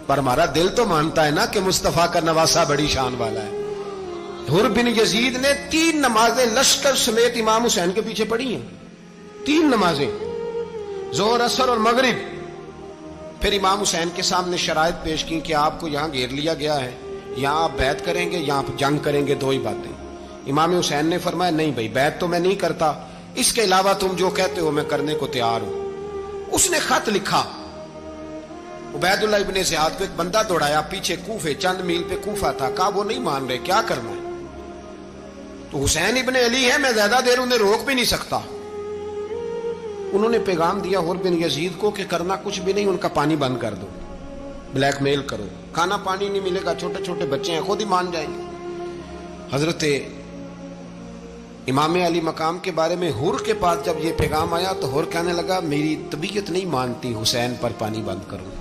پر ہمارا دل تو مانتا ہے نا کہ مصطفیٰ کا نواسہ بڑی شان والا ہے۔ حر بن یزید نے 3 نمازیں لشکر سمیت امام حسین کے پیچھے پڑھی ہیں، 3 نمازیں، ظہر عصر اور مغرب۔ پھر امام حسین کے سامنے شرائط پیش کی کہ آپ کو یہاں گھیر لیا گیا ہے، یہاں آپ بیعت کریں گے یا آپ جنگ کریں گے، 2 ہی باتیں۔ امام حسین نے فرمایا نہیں بھائی، بیعت تو میں نہیں کرتا، اس کے علاوہ تم جو کہتے ہو میں کرنے کو تیار ہوں۔ اس نے خط لکھا، عبید اللہ ابن زیاد کو ایک بندہ دوڑایا پیچھے کوفے، چند میل پہ کوفہ تھا، کہا وہ نہیں مان رہے، کیا کرنا ہے؟ تو حسین ابن علی ہے، میں زیادہ دیر انہیں روک بھی نہیں سکتا۔ انہوں نے پیغام دیا حر بن یزید کو کہ کرنا کچھ بھی نہیں، ان کا پانی بند کر دو، بلیک میل کرو، کھانا پانی نہیں ملے گا، چھوٹے چھوٹے بچے ہیں، خود ہی مان جائیں گے۔ حضرت امام علی مقام کے بارے میں حر کے پاس جب یہ پیغام آیا تو حر کہنے لگا میری طبیعت نہیں مانتی حسین پر پانی بند کروں۔